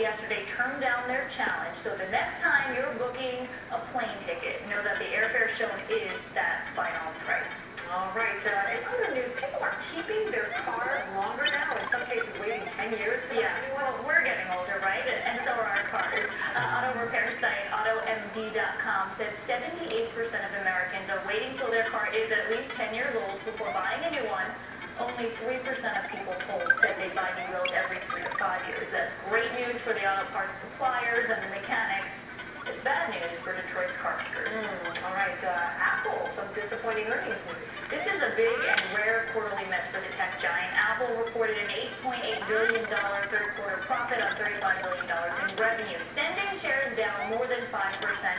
yesterday turned down their challenge. So the next time you're booking a plane ticket, know that the airfare shown is that final price. All right. In other news, people are keeping their cars longer now, in some cases waiting 10 years to Yeah, well, we're getting older, right? And so are our cars. Auto repair site AutoMD.com says 78% of Americans are waiting till their car is at least 10 years old before buying a new one. Only 3% of people polled said they buy new wheels every 3 to 5 years. That's great news for the auto parts suppliers and the mechanics. It's bad news for Detroit's car makers. All right. Apple, some disappointing earnings news. This is a big and rare quarterly miss for the tech giant. Apple reported an $8.8 billion third quarter profit on $35 billion in revenue, sending shares down more than 5%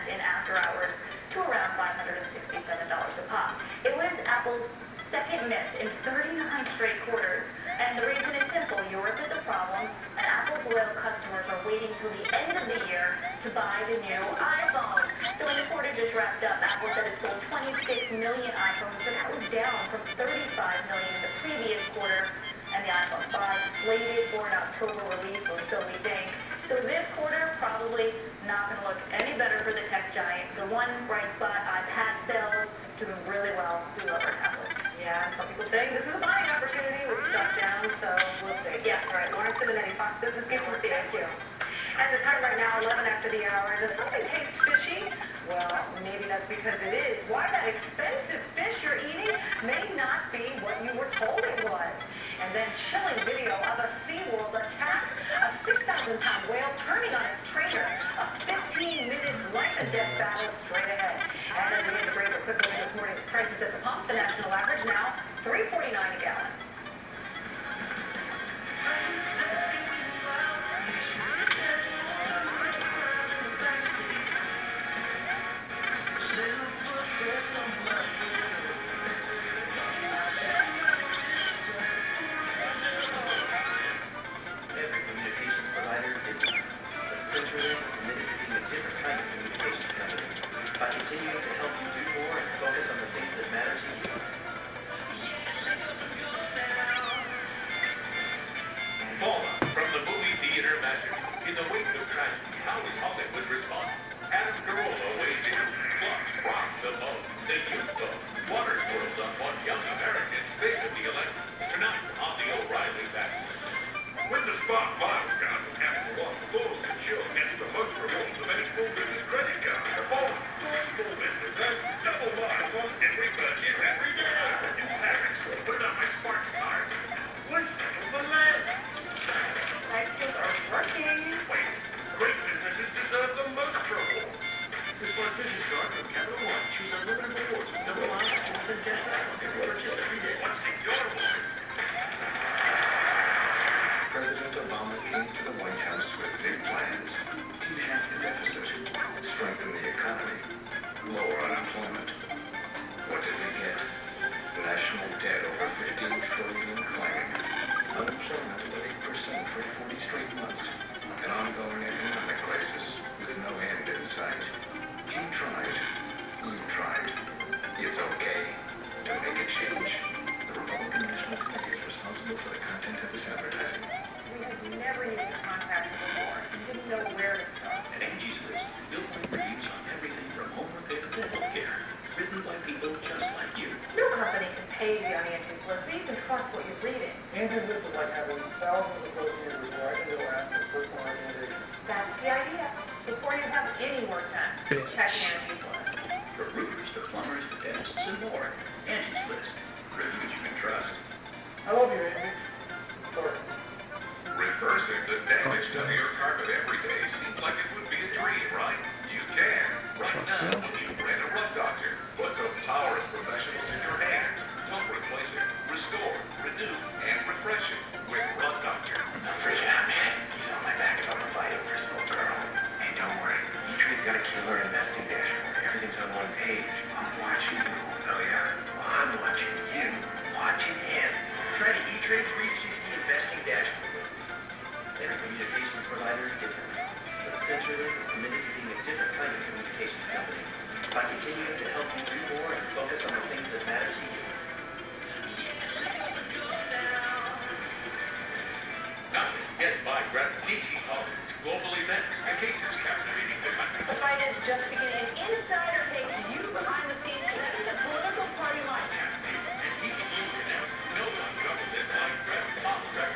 in after hours to around $567 a pop. It was Apple's second miss in 39 straight quarters, and the reason is simple. Europe is a problem, and Apple's loyal customers are waiting till the end of the year to buy the new iPhone. So when the quarter just wrapped up, Apple said it sold 26 million iPhones, but that was down from 35 million in the previous quarter, and the iPhone 5 slated for an October release, or so we think. So this quarter, probably not going to look any better for the tech giant. The one bright spot, iPad sales, doing really well. We love our tablets. Yeah, and some people saying this is a buying opportunity with the stock down, so we'll see. Yeah. All right, Lawrence Simonetti, Fox Business News. Thank you. And the time right now, 11 after the hour. Does something taste fishy? Well, maybe that's because it is. Why that expensive fish you're eating may not be what you were told it was. And then chilling video of a SeaWorld attack, a 6,000-pound whale turning on its trainer, a 15-minute life-and-death battle straight ahead. And as we hit the break, a quick look at this morning's prices at the pump. The national average now $3.49 a gallon. By continuing to help you do more and focus on the things that matter to you. Fallout from the movie theater massacre. In the wake of tragedy, how is Hollywood responding? Adam Carolla weighs in. Plus, rock the boat. The youth boat. Water swirls on one young American's face of the election. Tonight on the O'Reilly Factor. When the spot miles down from Capital One, those can show against the most rewards of any small business credit card. The phone. Small business earns double miles on every purchase every day. In fact, put on my smart card. We'll settle for less. Extras are working. Wait, great businesses deserve the most rewards. The smart business card from Capital One. Choose unlimited rewards with double miles, 2% cash back on every purchase every day. What's in your wallet? President Obama came to the White House with big plans. He'd halve the deficit, strengthen the economy, lower unemployment. What did we get? National debt over $15 trillion and climbing. Unemployment at 8% for 40 straight months. An ongoing economic crisis with no end in sight. He tried. You tried. It's okay to make a change. The Republican National Committee is responsible for the content of this advertising. We have never used a contractor before. We didn't know where to start. At Angie's List, you'll find reviews on everything from home repair to healthcare, written by people just like you. No company can pay you on Angie's List, so you can trust what you're reading. Angie's List is like having thousands of those users where I can go after personal recommendation. That's the idea. Before you have any work done, check Angie's List. For roofers, to plumbers, to dentists, and more. Angie's List. Reviews you can trust. I love you, Angie. Sorry. Reversing the damage to your carpet every day seems like it would be a dream, right? You can. Right now, when you rent a rug doctor, put the power of professionals in your hands. Don't replace it. Restore, renew, and refresh it with Rug Doctor. I'm freaking out, man. He's on my back about to fight over his little girl. Hey, don't worry. E-Trade's got a killer investing dashboard. Everything's on one page. I'm watching you. Oh, yeah? Well, I'm watching you. Watching him. Try the E-Trade 360 investing dashboard. Every communications provider is different, but CenturyLink is committed to being a different kind of communications company by continuing to help you do more and focus on the things that matter to you. Nothing gets by gratification politics, global events, and cases captivating the country. The fight is just beginning. An insider takes you behind the scenes of the political party life. And he flew connect. No one covers it like Fred Popper.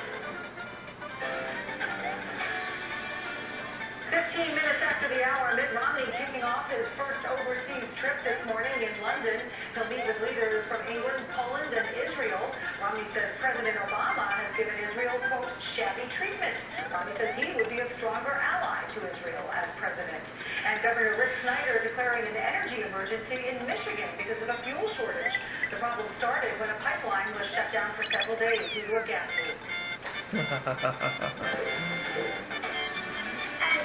15 minutes after the hour, Mitt Romney kicking off his first overseas trip this morning in London. He'll meet with leaders from England, Poland, and Israel. Romney says President Obama has given Israel, quote, shabby treatment. Romney says he would be a stronger ally to Israel as president. And Governor Rick Snyder declaring an energy emergency in Michigan because of a fuel shortage. The problem started when a pipeline was shut down for several days due to a gas leak.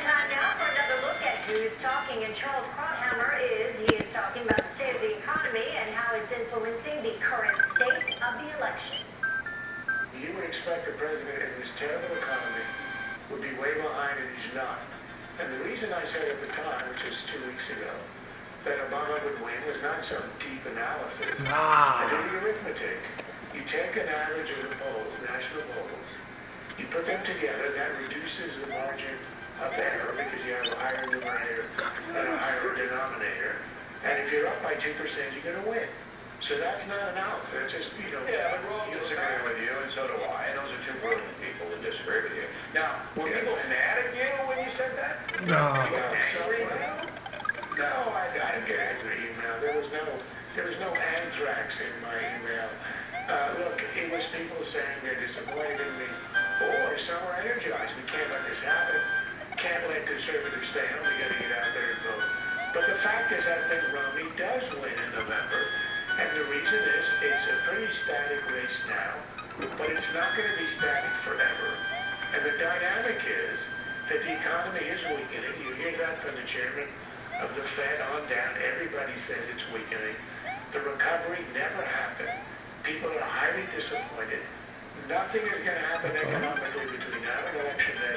Time now for another look at who's talking, and Charles Krauthammer is talking about the state of the economy and how it's influencing the current state of the election. You would expect a president in this terrible economy would be way behind, and he's not. And the reason I said at the time, which was 2 weeks ago, that Obama would win was not some deep analysis. I did the arithmetic. You take an average of the polls, national polls, you put them together, that reduces the margin of error because you have a higher numerator and a higher denominator. And if you're up by 2%, you're going to win. So that's not analysis. That's just, Yeah, but we're all disagreeing with you, and so do I. And those are two brilliant people that disagree with you. Now, were people mad at you when you said that? No, I didn't get angry email. There was no anthrax in my email. Look, it was people saying they're disappointed in me, or some are energized. We can't let this happen. Can't let conservatives stay home. We got to get out there and vote. But the fact is, I think Romney does win in November, and the reason is it's a pretty static race now, but it's not going to be static forever. And the dynamic is that the economy is weakening. You hear that from the chairman of the Fed on down. Everybody says it's weakening. The recovery never happened. People are highly disappointed. Nothing is going to happen economically between now and election day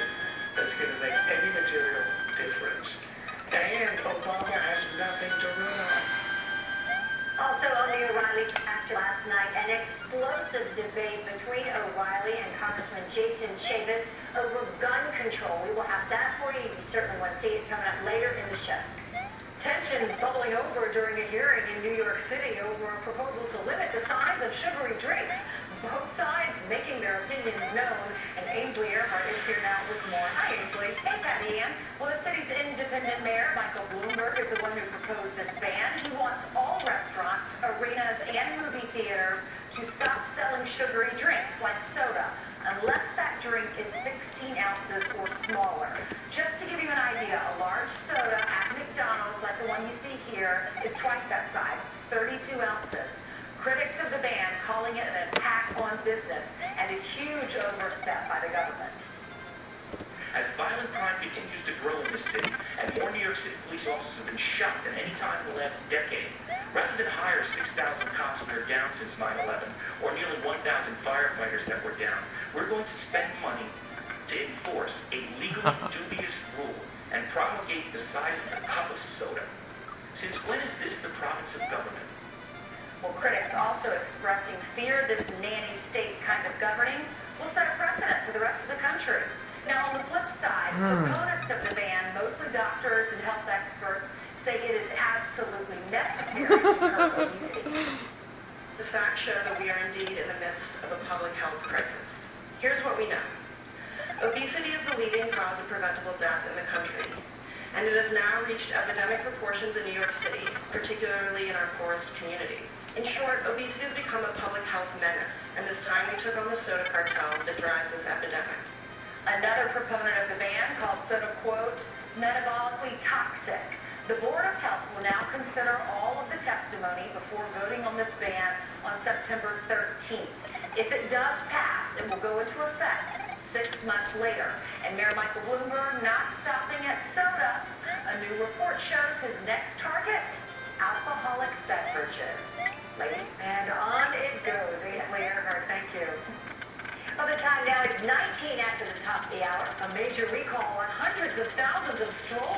that's going to make any material difference. And Obama has nothing to run on. Also on the O'Reilly after last night, an explosive debate between O'Reilly and Congressman Jason Chaffetz over gun control. We will have that for you. You certainly want to see it coming up later in the show. Tensions bubbling over during a hearing in New York City over a proposal to limit the size of sugary drinks. Both sides making their opinions known, and Ainsley Earhart is here now with more. Hi, Ainsley. Hey, Patty Ann. Well, the city's independent mayor, Michael Bloomberg, is the one who proposed this ban. He wants all restaurants, arenas, and movie theaters to stop selling sugary drinks like soda, unless that drink is 16 ounces or smaller. Just to give you an idea, a large soda at McDonald's, like the one you see here, is twice that size. It's 32 ounces. Critics of the ban calling it an attack on business and a huge overstep by the government. As violent crime continues to grow in the city, and more New York City police officers have been shot than any time in the last decade, rather than hire 6,000 cops who are down since 9/11, or nearly 1,000 firefighters that were down, we're going to spend money to enforce a legally dubious rule and promulgate the size of a cup of soda. Since when is this the province of government? Well, critics also expressing fear this nanny state kind of governing will set a precedent for the rest of the country. Now, on the flip side, proponents of the ban, mostly doctors and health experts, say it is absolutely necessary to curb obesity. The facts show that we are indeed in the midst of a public health crisis. Here's what we know. Obesity is the leading cause of preventable death in the country, and it has now reached epidemic proportions in New York City, particularly in our poorest communities. In short, obesity has become a public health menace, and this time we took on the soda cartel that drives this epidemic. Another proponent of the ban called soda, quote, metabolically toxic. The Board of Health will now consider all of the testimony before voting on this ban on September 13th. If it does pass, it will go into effect 6 months later. And Mayor Michael Bloomberg not stopping at soda. A new report shows his next target, alcoholic beverages. Ladies, And on it goes. Ainsley Earhart, thank you. well, the time now is 19 after the top of the hour. A major recall on hundreds of thousands of strollers